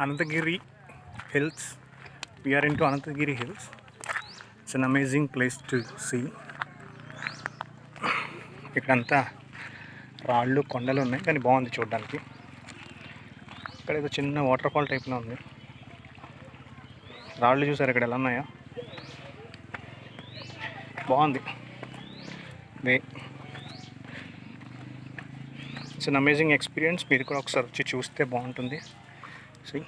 Anantagiri Hills. We are into Anantagiri Hills. It's an amazing place to see. ఇక్కడంతా రాళ్ళు కొండలు ఉన్నాయి కానీ బాగుంది చూడడానికి. ఇక్కడ ఏదో చిన్న వాటర్ ఫాల్ టైప్లో ఉంది. రాళ్ళు చూసారు ఇక్కడ ఎలా ఉన్నాయో, బాగుంది వే. It's an amazing experience. మీరు కూడా ఒకసారి వచ్చి చూస్తే బాగుంటుంది. See?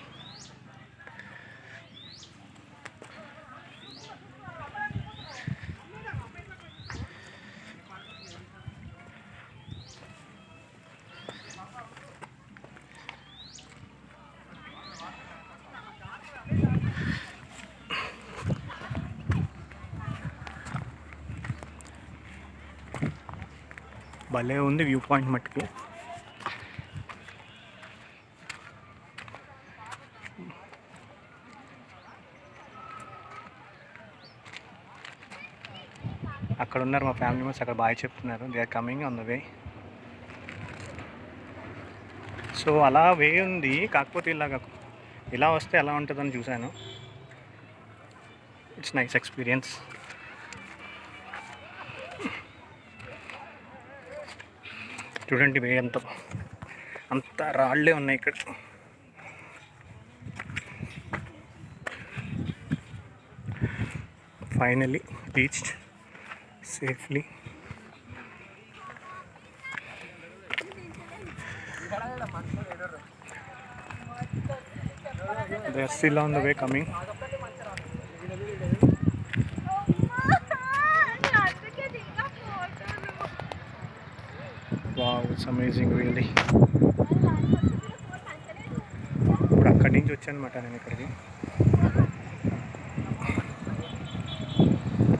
భలే ఉంది వ్యూ పాయింట్ మట్టుకి. అక్కడ ఉన్నారు మా ఫ్యామిలీ మెంబర్స్, అక్కడ బాగా చెప్తున్నారు. They are coming on the way. So అలా వే ఉంది, కాకపోతే ఇలా వస్తే ఎలా ఉంటుందని చూశాను. It's nice experience. చూడండి వే అంత రాళ్ళే ఉన్నాయి ఇక్కడ. Finally reached safely. They are still on the way coming. Wow, it's amazing really. ఇప్పుడు అక్కడి నుంచి వచ్చాను అన్నమాట నేను ఇక్కడికి.